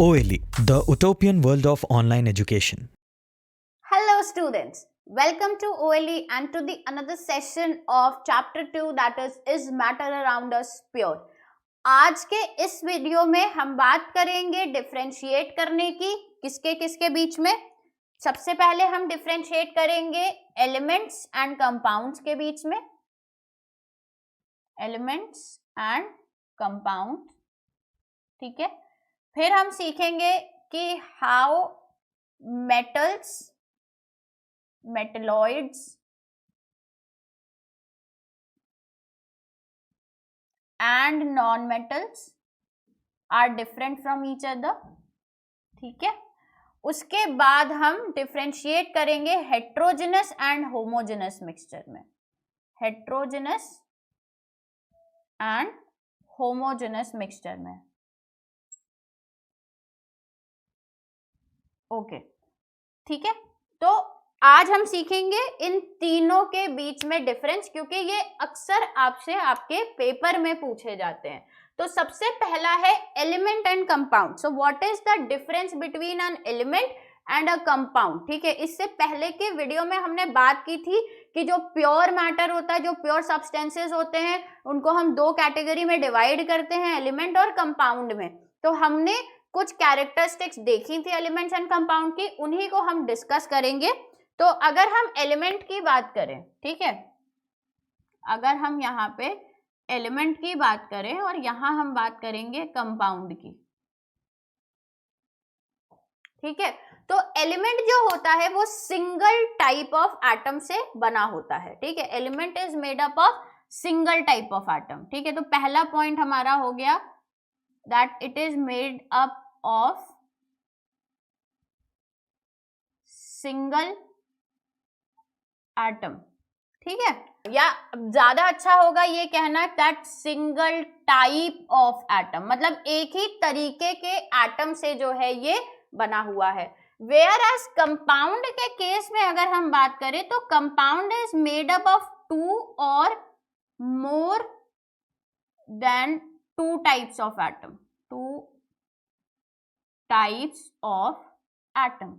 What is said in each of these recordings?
OLE, the utopian world of online education. Hello students, welcome to OLE and to the another session of chapter 2 that is matter around us pure. आज के इस video में हम बात करेंगे differentiate करने की किसके किसके बीच में। सबसे पहले हम डिफरेंशिएट करेंगे एलिमेंट्स एंड कंपाउंड्स के बीच में, एलिमेंट्स एंड कंपाउंड, ठीक है। फिर हम सीखेंगे कि how metals, metalloids and non metals are different from each other, ठीक है। उसके बाद हम डिफरेंशिएट करेंगे हेट्रोजेनस एंड होमोजेनस मिक्सचर में, हेट्रोजेनस एंड होमोजेनस मिक्सचर में, ओके, ठीक है। तो आज हम सीखेंगे इन तीनों के बीच में डिफरेंस, क्योंकि ये अक्सर आपसे आपके पेपर में पूछे जाते हैं। तो सबसे पहला है element and compound. So what is the difference between an element and a compound, ठीक है। इससे पहले के वीडियो में हमने बात की थी कि जो प्योर मैटर होता है, जो प्योर सब्सटेंसेस होते हैं, उनको हम दो कैटेगरी में डिवाइड करते हैं, एलिमेंट और कंपाउंड में। तो हमने कुछ कैरेक्टरिस्टिक्स देखी थी एलिमेंट्स एंड कंपाउंड की, उन्हीं को हम डिस्कस करेंगे। तो अगर हम एलिमेंट की बात करें, ठीक है, अगर हम यहाँ पे एलिमेंट की बात करें और यहाँ हम बात करेंगे कंपाउंड की, ठीक है। तो एलिमेंट जो होता है वो सिंगल टाइप ऑफ एटम से बना होता है, ठीक है। Element is made up of single type of atom, ठीक है। तो पहला पॉइंट हमारा हो गया that it is made up of single atom, ठीक है। या ज्यादा अच्छा होगा ये कहना that single type of atom, मतलब एक ही तरीके के एटम से जो है ये बना हुआ है। वेयर एज कंपाउंड के केस में अगर हम बात करें तो compound is made up of two और more than two types of atom, two types of atom,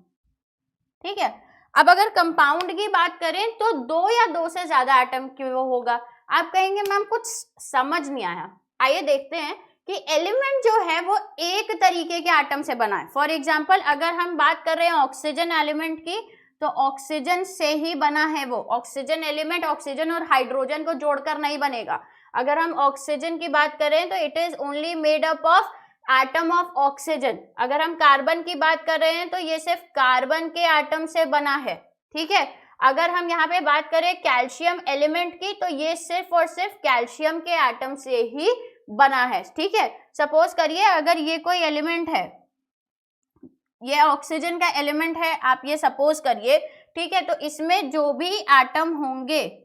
ठीक है। अब अगर कंपाउंड की बात करें तो दो या दो से ज्यादा एटम क्यों होगा। आप कहेंगे मैम कुछ समझ नहीं आया। आइए देखते हैं कि एलिमेंट जो है वो एक तरीके के एटम से बना है। फॉर एग्जांपल अगर हम बात कर रहे हैं ऑक्सीजन एलिमेंट की, तो ऑक्सीजन से ही बना है वो। ऑक्सीजन एलिमेंट ऑक्सीजन और हाइड्रोजन को जोड़कर नहीं बनेगा। अगर हम ऑक्सीजन की बात करें तो it is only made up of atom of oxygen. अगर हम कार्बन की बात कर रहे हैं तो ये सिर्फ कार्बन के एटम से बना है, ठीक है। अगर हम यहाँ पे बात करें कैल्शियम एलिमेंट की तो ये सिर्फ और सिर्फ कैल्शियम के एटम से ही बना है, ठीक है। सपोज करिए अगर ये कोई एलिमेंट है, ये ऑक्सीजन का एलिमेंट है, आप ये सपोज करिए, ठीक है। तो इसमें जो भी एटम होंगे,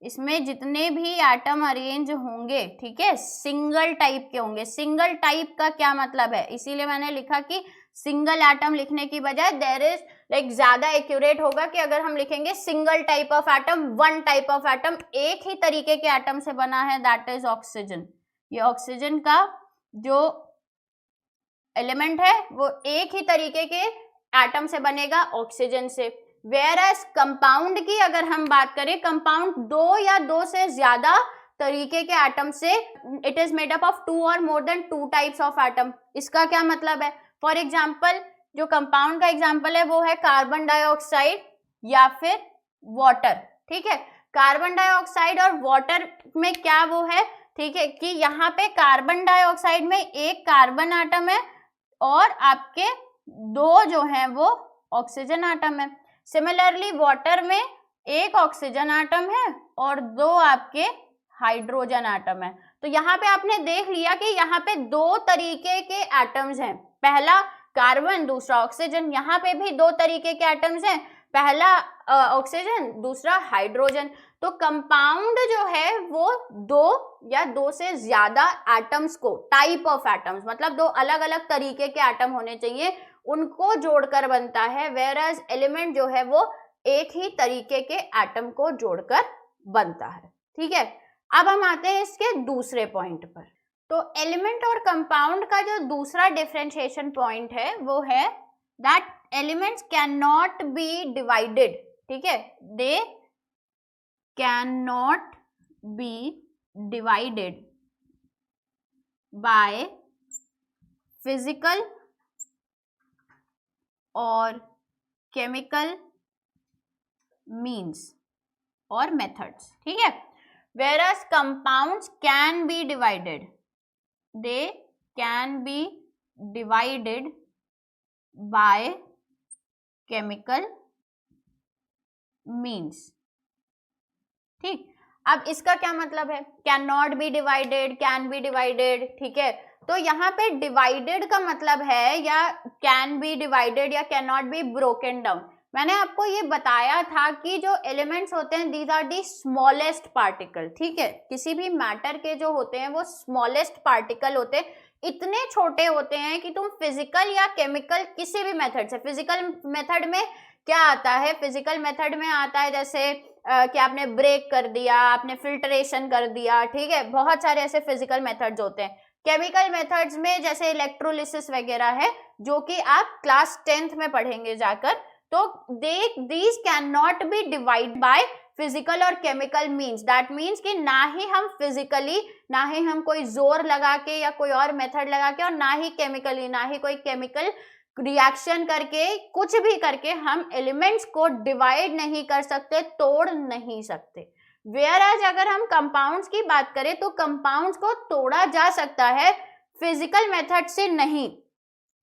इसमें जितने भी एटम अरेंज होंगे, ठीक है, सिंगल टाइप के होंगे। सिंगल टाइप का क्या मतलब है, इसीलिए मैंने लिखा कि सिंगल एटम लिखने की बजाय देयर इज लाइक ज्यादा एक्यूरेट होगा कि अगर हम लिखेंगे single type of atom, one type of atom, एक ही तरीके के एटम से बना है, दैट इज ऑक्सीजन। ये ऑक्सीजन का जो एलिमेंट है वो एक ही तरीके के एटम से बनेगा, ऑक्सीजन से। वेयर एज कंपाउंड की अगर हम बात करें, कंपाउंड दो या दो से ज्यादा तरीके के एटम से, it is made up of two और more than two types of atom. इसका क्या मतलब है, फॉर एग्जांपल जो कंपाउंड का एग्जांपल है वो है कार्बन डाइऑक्साइड या फिर वाटर, ठीक है। कार्बन डाइऑक्साइड और वाटर में क्या वो है, ठीक है, कि यहाँ पे कार्बन डाइऑक्साइड में एक कार्बन एटम है और आपके दो जो हैं वो ऑक्सीजन एटम है। सिमिलरली वाटर में एक ऑक्सीजन एटम है और दो आपके हाइड्रोजन एटम है। तो यहाँ पे आपने देख लिया कि यहाँ पे दो तरीके के एटम्स हैं, पहला कार्बन दूसरा ऑक्सीजन। यहाँ पे भी दो तरीके के एटम्स हैं, पहला ऑक्सीजन दूसरा हाइड्रोजन। तो कंपाउंड जो है वो दो या दो से ज्यादा एटम्स को, टाइप ऑफ एटम्स मतलब दो अलग अलग तरीके के एटम होने चाहिए, उनको जोड़कर बनता है। वेयर एज एलिमेंट जो है वो एक ही तरीके के एटम को जोड़कर बनता है, ठीक है। अब हम आते हैं इसके दूसरे पॉइंट पर। तो एलिमेंट और कंपाउंड का जो दूसरा डिफरेंशिएशन पॉइंट है वो है that elements can not B divided, ठीक है, they can not B divided by physical और केमिकल मीन्स और मेथड्स, ठीक है। whereas compounds can be divided, they can be divided by chemical means, ठीक। अब इसका क्या मतलब है, can not B divided, can be divided, ठीक है। तो यहाँ पे डिवाइडेड का मतलब है या कैन बी डिवाइडेड या can not be broken down. मैंने आपको ये बताया था कि जो एलिमेंट्स होते हैं these are the smallest particle, ठीक है। किसी भी मैटर के जो होते हैं वो स्मॉलेस्ट पार्टिकल होते हैं, इतने छोटे होते हैं कि तुम फिजिकल या केमिकल किसी भी मेथड से, फिजिकल मेथड में क्या आता है, फिजिकल मेथड में आता है जैसे कि आपने ब्रेक कर दिया, आपने फिल्ट्रेशन कर दिया, ठीक है, बहुत सारे ऐसे फिजिकल मेथड्स होते हैं। केमिकल मेथड्स में जैसे इलेक्ट्रोलिसिस वगैरह है जो कि आप क्लास 10th में पढ़ेंगे जाकर, तो these can not B divide by physical और केमिकल मीन्स, दैट मीन्स कि ना ही हम फिजिकली, ना ही हम कोई जोर लगा के या कोई और मेथड लगा के, और ना ही केमिकली, ना ही कोई केमिकल रिएक्शन करके, कुछ भी करके हम एलिमेंट्स को डिवाइड नहीं कर सकते, तोड़ नहीं सकते। वेयरएज अगर हम कंपाउंड्स की बात करें तो कंपाउंड्स को तोड़ा जा सकता है, फिजिकल मेथड से नहीं।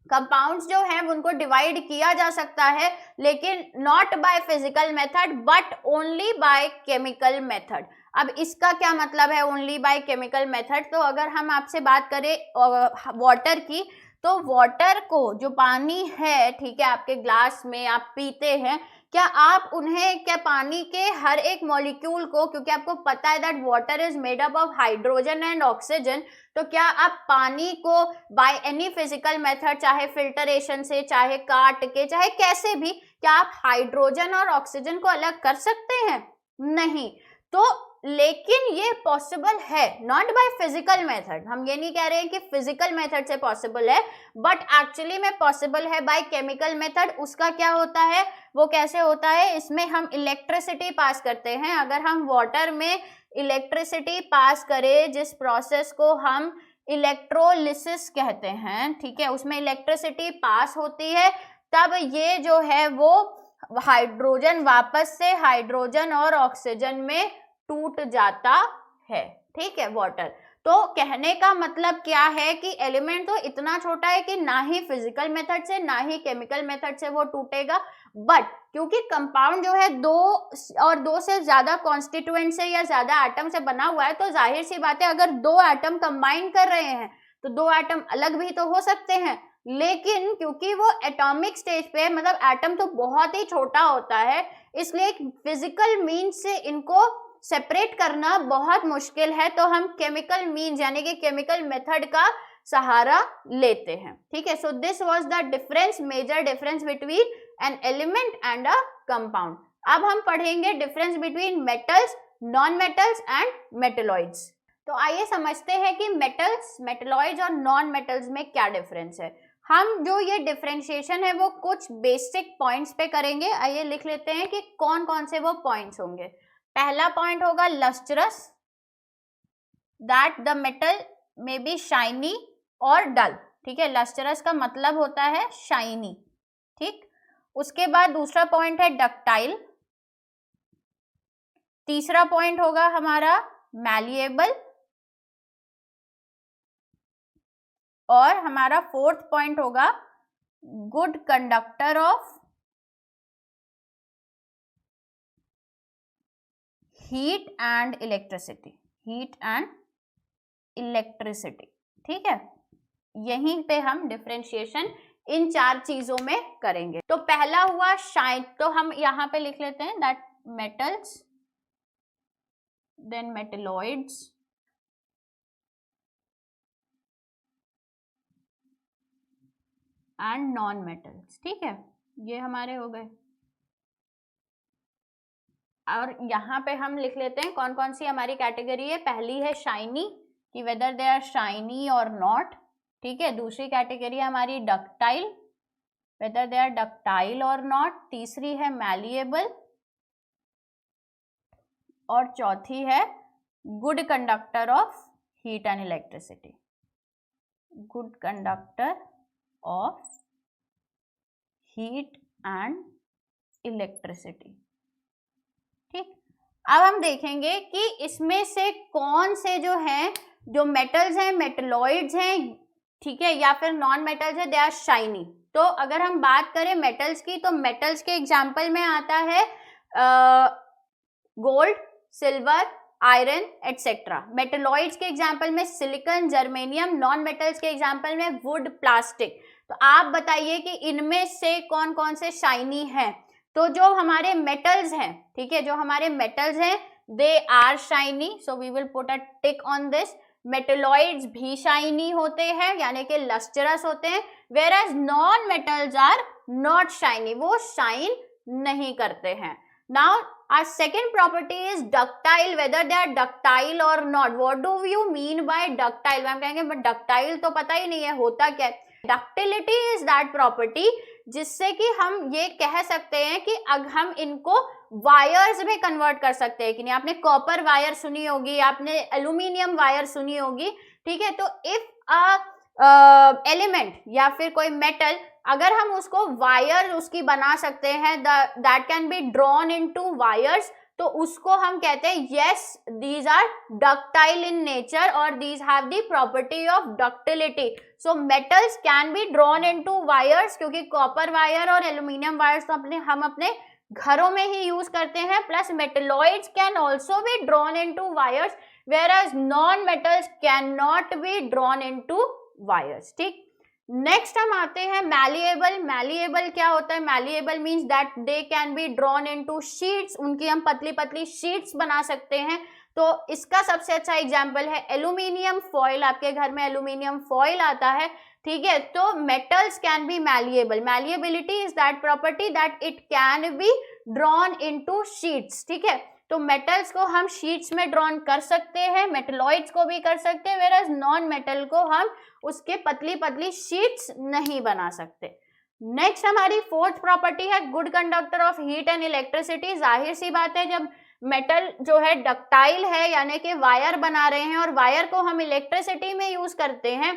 कंपाउंड्स जो हैं उनको डिवाइड किया जा सकता है लेकिन not by physical method but only by chemical method. अब इसका क्या मतलब है ओनली बाय केमिकल मेथड, तो अगर हम आपसे बात करें वाटर की, तो वाटर को, जो पानी है, ठीक है, आपके ग्लास में आप पीते हैं, क्या आप उन्हें, क्या पानी के हर एक मॉलिक्यूल को, क्योंकि आपको पता है that water is made up of hydrogen and oxygen, तो क्या आप पानी को बाय एनी फिजिकल मेथड, चाहे फिल्टरेशन से, चाहे काट के, चाहे कैसे भी, क्या आप हाइड्रोजन और ऑक्सीजन को अलग कर सकते हैं? नहीं। तो लेकिन ये पॉसिबल है, नॉट बाय फिजिकल मेथड, हम ये नहीं कह रहे हैं कि फिजिकल मेथड से पॉसिबल है, बट एक्चुअली में पॉसिबल है बाय केमिकल मेथड। उसका क्या होता है, वो कैसे होता है, इसमें हम इलेक्ट्रिसिटी पास करते हैं। अगर हम वाटर में इलेक्ट्रिसिटी पास करें, जिस प्रोसेस को हम इलेक्ट्रोलिसिस कहते हैं, ठीक है, उसमें इलेक्ट्रिसिटी पास होती है, तब ये जो है वो हाइड्रोजन वापस से हाइड्रोजन और ऑक्सीजन में टूट जाता है, ठीक है, वाटर। तो कहने का मतलब क्या है कि एलिमेंट तो इतना छोटा है कि ना ही फिजिकल मेथड से ना ही केमिकल मेथड से वो टूटेगा, बट क्योंकि कंपाउंड जो है दो से ज्यादा कॉन्स्टिट्यूएंट से या ज्यादा एटम से बना हुआ है, तो जाहिर सी बात है अगर दो एटम कंबाइन कर रहे हैं तो दो एटम अलग भी तो हो सकते हैं, लेकिन क्योंकि वो एटॉमिक स्टेज पे है, मतलब एटम तो बहुत ही छोटा होता है, इसलिए फिजिकल मीन्स से इनको सेपरेट करना बहुत मुश्किल है, तो हम केमिकल मीन्स यानी कि केमिकल मेथड का सहारा लेते हैं, ठीक है। So this was the difference, major difference between an element and a compound. अब हम पढ़ेंगे difference between metals, non metals and metalloids. तो आइए समझते हैं कि मेटल्स, मेटेलॉइड्स और नॉन मेटल्स में क्या डिफरेंस है। हम जो ये डिफरेंशिएशन है वो कुछ बेसिक पॉइंट्स पे करेंगे। आइए लिख लेते हैं कि कौन कौन से वो पॉइंट्स होंगे। पहला पॉइंट होगा lustrous, that the metal may be shiny और डल, ठीक है, लस्ट्रस का मतलब होता है शाइनी, ठीक। उसके बाद दूसरा पॉइंट है डक्टाइल, तीसरा पॉइंट होगा हमारा मैलिएबल, और हमारा फोर्थ पॉइंट होगा good conductor of heat and electricity, heat and electricity, ठीक है। यहीं पे हम डिफरेंशिएशन इन चार चीजों में करेंगे। तो पहला हुआ शाइन, तो हम यहाँ पे लिख लेते हैं that metals, then metalloids, and non metals, ठीक है, ये हमारे हो गए। और यहाँ पे हम लिख लेते हैं कौन कौन सी हमारी कैटेगरी है। पहली है शाइनी, कि वेदर दे आर शाइनी और नॉट, ठीक है। दूसरी कैटेगरी हमारी ductile, whether they are ductile और नॉट। तीसरी है मैलिएबल और चौथी है good conductor of heat and electricity, good conductor of heat and electricity, ठीक। अब हम देखेंगे कि इसमें से कौन से जो हैं, जो मेटल्स हैं, मेटलॉइड्स हैं, ठीक है, या फिर नॉन मेटल्स है, दे आर शाइनी। तो अगर हम बात करें मेटल्स की, तो मेटल्स के एग्जाम्पल में आता है gold, silver, iron etcetera. Metalloids के एग्जाम्पल में सिलिकॉन, जर्मेनियम। नॉन मेटल्स के एग्जाम्पल में वुड, प्लास्टिक। तो आप बताइए कि इनमें से कौन कौन से शाइनी हैं। तो जो हमारे मेटल्स हैं, ठीक है, जो हमारे मेटल्स हैं they are shiny, so we will put a tick on this. Metalloids भी शाइनी होते हैं, यानी कि लस्टरस होते हैं, whereas non metals are not shiny, वो शाइन नहीं करते हैं। Now our second property is ductile, whether they are ductile or not. What do you mean by ductile? Ma'am कहेंगे बट ductile तो पता ही नहीं है होता क्या है। Ductility is that property जिससे कि हम ये कह सकते हैं कि अगर हम इनको वायर्स में कन्वर्ट कर सकते हैं कि नहीं। आपने कॉपर वायर सुनी होगी, आपने एल्यूमिनियम वायर सुनी होगी, ठीक है। तो इफ एलिमेंट या फिर कोई मेटल, अगर हम उसको वायर उसकी बना सकते हैं, that can be drawn into wires, तो उसको हम कहते हैं yes these are ductile in nature और these have the property of ductility. So metals can be drawn into wires, क्योंकि कॉपर वायर और एल्यूमिनियम वायर्स तो हम अपने घरों में ही यूज करते हैं। Plus metalloids can also be drawn into wires, whereas non metals can not be drawn into wires, ठीक। नेक्स्ट हम आते हैं मैलिएबल। मैलिएबल क्या होता है? Malleable means that they can be drawn into sheets, उनकी हम पतली पतली शीट्स बना सकते हैं। तो इसका सबसे अच्छा एग्जांपल है एल्यूमिनियम फॉइल। आपके घर में एल्यूमिनियम फॉइल आता है, ठीक है। तो metals can B malleable. Malleability is that property that it can be drawn into sheets, ठीक है। तो मेटल्स को हम शीट्स में ड्रॉन कर सकते हैं, मेटलॉइड्स को भी कर सकते हैं, वेयर एज नॉन मेटल को हम उसके पतली पतली शीट्स नहीं बना सकते। नेक्स्ट हमारी फोर्थ प्रॉपर्टी है good conductor of heat and electricity. जाहिर सी बात है, जब मेटल जो है डक्टाइल है, यानी कि वायर बना रहे हैं और वायर को हम इलेक्ट्रिसिटी में यूज करते हैं,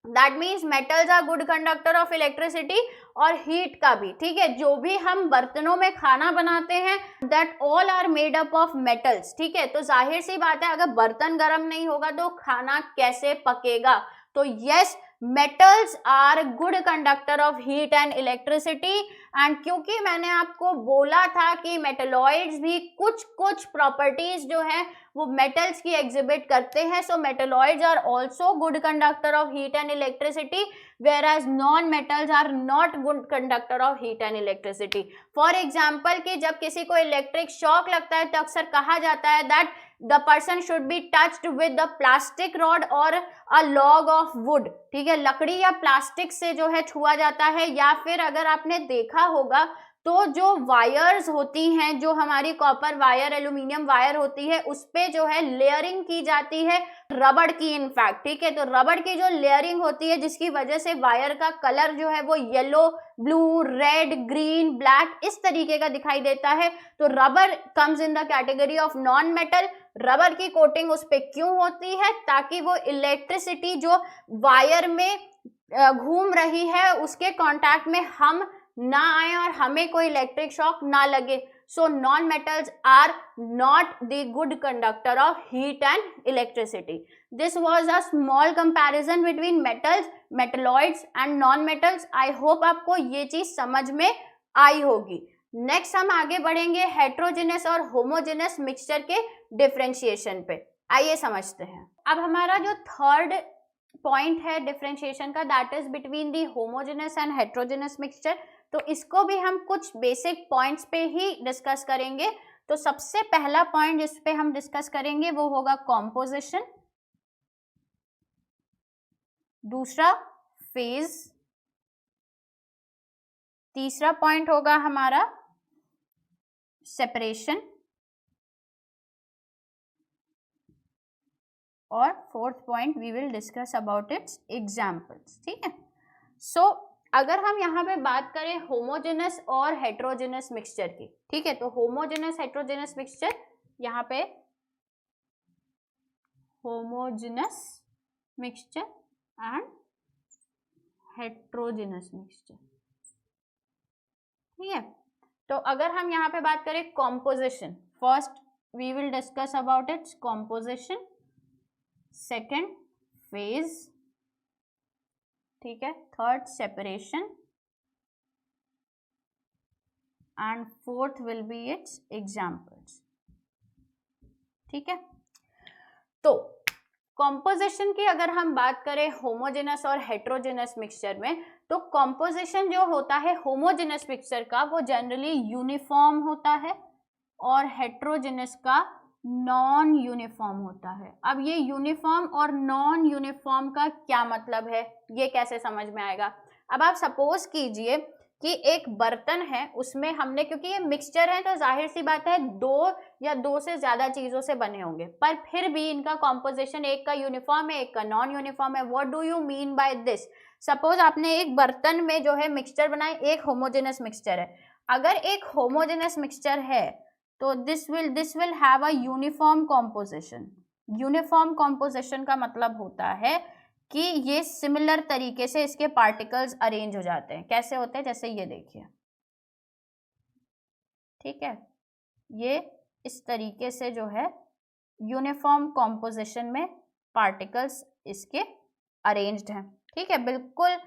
that means metals are good conductor of electricity और हीट का भी, ठीक है। जो भी हम बर्तनों में खाना बनाते हैं that all are made up of metals, ठीक है। तो जाहिर सी बात है, अगर बर्तन गर्म नहीं होगा तो खाना कैसे पकेगा। तो yes metals are good conductor of heat and electricity. And क्योंकि मैंने आपको बोला था कि मेटलॉइड्स भी कुछ कुछ प्रॉपर्टीज जो है वो मेटल्स की एग्जिबिट करते हैं, so metalloids are also good conductor of heat and electricity, whereas non metals are not good conductor of heat and electricity. For example कि जब किसी को इलेक्ट्रिक शॉक लगता है तो अक्सर कहा जाता है that the person should be touched with the plastic rod or a log of wood, ठीक है। लकड़ी या प्लास्टिक से जो है छुआ जाता है, या फिर अगर आपने देखा होगा तो जो वायर्स होती हैं, जो हमारी कॉपर वायर, एल्यूमिनियम वायर होती है, उस पे जो है लेयरिंग की जाती है रबड़ की इनफैक्ट, ठीक है। तो रबड़ की जो लेयरिंग होती है जिसकी वजह से वायर का कलर जो है वो yellow, blue, red, green, black इस तरीके का दिखाई देता है। तो रबड़ comes in the category of non metal. रबड़ की कोटिंग उस पे क्यों होती है? ताकि वो इलेक्ट्रिसिटी जो वायर में घूम रही है उसके कांटेक्ट में हम ना आए और हमें कोई इलेक्ट्रिक शॉक ना लगे। So non metals are not the good conductor of heat and electricity. This was a small comparison between metals, metalloids and non metals. I hope आपको ये चीज समझ में आई होगी। नेक्स्ट हम आगे बढ़ेंगे हेट्रोजेनस और होमोजेनस मिक्सचर के डिफरेंशिएशन पे। आइए समझते हैं। अब हमारा जो थर्ड पॉइंट है डिफरेंशिएशन का, that is between the homogeneous and heterogeneous mixture. तो इसको भी हम कुछ बेसिक पॉइंट्स पे ही डिस्कस करेंगे। तो सबसे पहला पॉइंट जिस पे हम डिस्कस करेंगे वो होगा कॉम्पोजिशन, दूसरा फेज, तीसरा पॉइंट होगा हमारा सेपरेशन, और fourth point we will discuss about its examples, ठीक है। सो अगर हम यहाँ पे बात करें होमोजेनस और हेट्रोजेनस मिक्सचर की, ठीक है, तो होमोजेनस हेट्रोजेनस मिक्सचर, यहाँ पे homogeneous mixture and heterogeneous mixture, ठीक है। तो अगर हम यहाँ पे बात करें composition, first we will discuss about its composition, second phase, ठीक है, third separation and fourth will be its examples, ठीक है। तो कॉम्पोजिशन की अगर हम बात करें होमोजेनस और हेट्रोजेनस मिक्सचर में, तो कॉम्पोजिशन जो होता है होमोजेनस मिक्सचर का वो जनरली यूनिफॉर्म होता है और हेट्रोजेनस का नॉन यूनिफॉर्म होता है। अब ये यूनिफॉर्म और नॉन यूनिफॉर्म का क्या मतलब है, ये कैसे समझ में आएगा। अब आप सपोज कीजिए कि एक बर्तन है, उसमें हमने, क्योंकि ये मिक्सचर है तो जाहिर सी बात है दो या दो से ज्यादा चीजों से बने होंगे, पर फिर भी इनका कॉम्पोजिशन एक का यूनिफॉर्म है एक का नॉन यूनिफॉर्म है। What do you mean by this. Suppose आपने एक बर्तन में जो है मिक्सचर बनाए, एक होमोजेनस मिक्सचर है। अगर एक होमोजेनस मिक्सचर है तो this will have a uniform composition. Uniform composition का मतलब होता है कि ये सिमिलर तरीके से इसके पार्टिकल्स अरेंज हो जाते हैं। कैसे होते हैं, जैसे ये देखिए, ठीक है, ये इस तरीके से जो है यूनिफॉर्म कॉम्पोजिशन में पार्टिकल्स इसके अरेंज्ड हैं, ठीक है, बिल्कुल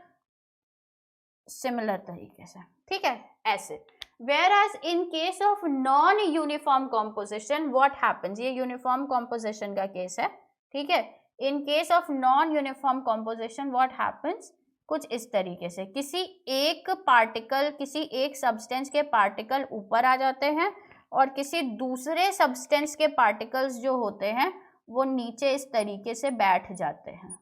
सिमिलर तरीके से, ठीक है, ऐसे। Whereas in case of non-uniform composition what happens, ये यूनिफॉर्म कॉम्पोजिशन का केस है, ठीक है। In case of non-uniform composition what happens, कुछ इस तरीके से किसी एक पार्टिकल, किसी एक सब्सटेंस के पार्टिकल ऊपर आ जाते हैं और किसी दूसरे सब्सटेंस के पार्टिकल्स जो होते हैं वो नीचे इस तरीके से बैठ जाते हैं,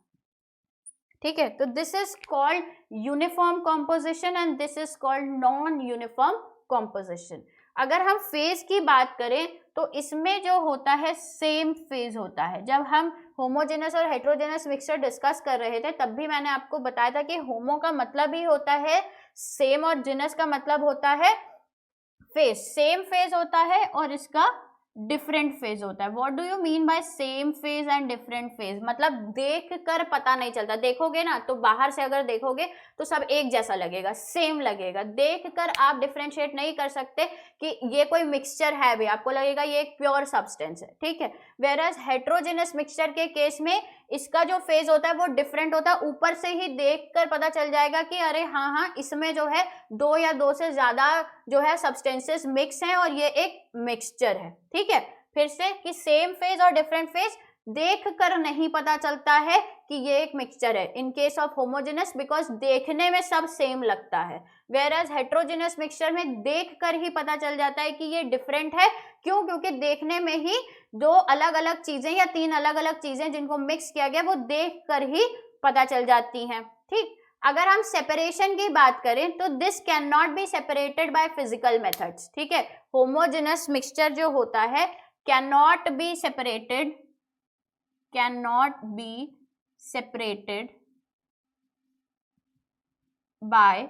ठीक है। तो this is called uniform composition and this is called non uniform composition. अगर हम फेज की बात करें तो इसमें जो होता है सेम फेज होता है। जब हम होमोजेनस और हेट्रोजेनस मिक्सचर डिस्कस कर रहे थे तब भी मैंने आपको बताया था कि होमो का मतलब ही होता है सेम और जेनस का मतलब होता है फेज। सेम फेज होता है और इसका डिफरेंट फेज होता है। What do you mean by same phase and different phase, मतलब देख कर पता नहीं चलता। देखोगे ना तो बाहर से अगर देखोगे तो सब एक जैसा लगेगा, सेम लगेगा, देख कर आप डिफरेंशिएट नहीं कर सकते कि ये कोई मिक्सचर है भी, आपको लगेगा ये एक प्योर सब्सटेंस है, ठीक है। वेयरएज हेट्रोजेनस मिक्सचर के केस में इसका जो फेज होता है वो डिफरेंट होता है। ऊपर से ही देख कर पता चल जाएगा कि अरे हाँ इसमें जो है दो या दो से ज्यादा जो है सब्सटेंसेस मिक्स हैं और ये एक मिक्सचर है, ठीक है। फिर से कि सेम फेज और डिफरेंट फेज देख कर नहीं पता चलता है कि ये एक मिक्सचर है in case of homogeneous, because देखने में सब सेम लगता है। वेयरएज हेट्रोजेनस मिक्सचर में देख कर ही पता चल जाता है कि ये डिफरेंट है। क्यों? क्योंकि देखने में ही दो अलग अलग चीजें या तीन अलग अलग चीजें जिनको मिक्स किया गया वो देख कर ही पता चल जाती हैं, ठीक। अगर हम सेपरेशन की बात करें तो this can not be separated by physical methods, ठीक है। होमोजेनस मिक्सचर जो होता है can not be separated by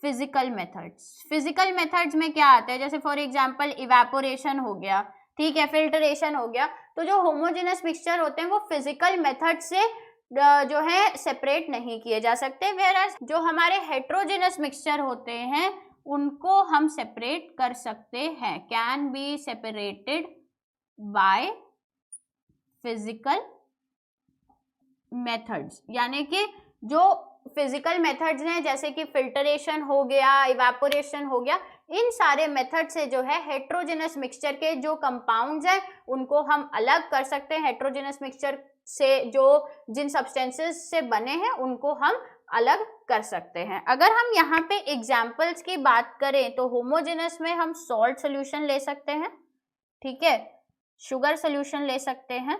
physical methods. Physical methods में क्या आता है, जैसे फॉर एग्जांपल इवेपोरेशन हो गया, ठीक है, फिल्टरेशन हो गया। तो जो होमोजेनस मिक्सचर होते हैं वो फिजिकल मेथड से जो है सेपरेट नहीं किए जा सकते। वेयरएज जो हमारे हेट्रोजेनस मिक्सचर होते हैं उनको हम सेपरेट कर सकते हैं, can be separated by physical methods. यानी कि जो फिजिकल मेथड्स हैं जैसे कि फिल्टरेशन हो गया, इवेपोरेशन हो गया, इन सारे मेथड से जो है हेट्रोजेनस मिक्सचर के जो कंपाउंड्स हैं उनको हम अलग कर सकते हैं। हेट्रोजेनस मिक्सचर से जो जिन सब्सटेंसेस से बने हैं उनको हम अलग कर सकते हैं। अगर हम यहाँ पे एग्जाम्पल्स की बात करें तो होमोजेनस में हम सॉल्ट सोल्यूशन ले सकते हैं, ठीक है, शुगर सोल्यूशन ले सकते हैं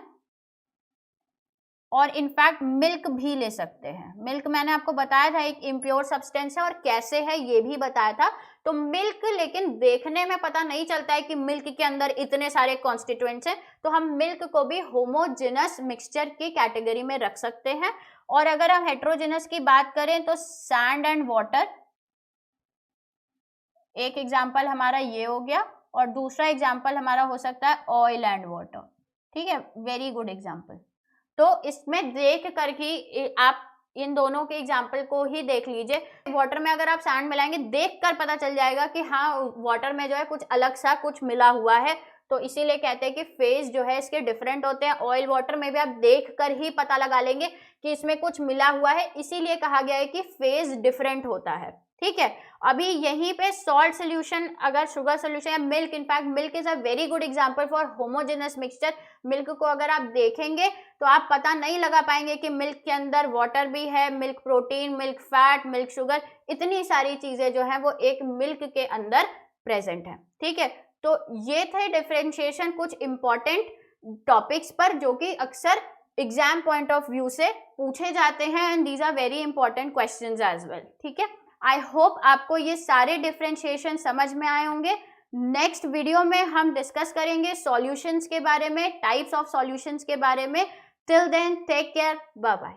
और इनफैक्ट मिल्क भी ले सकते हैं। मिल्क मैंने आपको बताया था एक इम्प्योर सब्सटेंस है और कैसे है ये भी बताया था। तो मिल्क लेकिन देखने में पता नहीं चलता है कि मिल्क के अंदर इतने सारे कॉन्स्टिट्यूएंट्स हैं, तो हम मिल्क को भी होमोजेनस मिक्सचर की कैटेगरी में रख सकते हैं। और अगर हम हेट्रोजेनस की बात करें तो सैंड एंड वाटर, एक एग्जाम्पल हमारा ये हो गया, और दूसरा एग्जाम्पल हमारा हो सकता है ऑयल एंड वाटर। ठीक है, वेरी गुड एग्जाम्पल। तो इसमें देख कर ही आप इन दोनों के एग्जाम्पल को ही देख लीजिए। वाटर में अगर आप सैंड मिलाएंगे देख कर पता चल जाएगा कि हाँ वाटर में जो है कुछ अलग सा कुछ मिला हुआ है, तो इसीलिए कहते हैं कि फेज जो है इसके डिफरेंट होते हैं। ऑयल वाटर में भी आप देख कर ही पता लगा लेंगे कि इसमें कुछ मिला हुआ है, इसीलिए कहा गया है कि फेज डिफरेंट होता है। ठीक है, अभी यहीं पे सॉल्ट सोल्यूशन, अगर शुगर सोल्यूशन या milk, in fact milk is a very good example for homogeneous mixture. Milk को अगर आप देखेंगे तो आप पता नहीं लगा पाएंगे कि मिल्क के अंदर वाटर भी है, milk protein, milk fat, milk sugar, इतनी सारी चीजें जो है वो एक मिल्क के अंदर प्रेजेंट है। ठीक है, तो ये थे डिफरेंशिएशन कुछ इंपॉर्टेंट टॉपिक्स पर जो कि अक्सर एग्जाम पॉइंट ऑफ व्यू से पूछे जाते हैं, and these are very important questions as well. ठीक है, आई होप आपको ये सारे डिफरेंशिएशन समझ में आए होंगे। नेक्स्ट वीडियो में हम डिस्कस करेंगे सॉल्यूशंस के बारे में, टाइप्स ऑफ सॉल्यूशंस के बारे में। Till then take care, bye bye.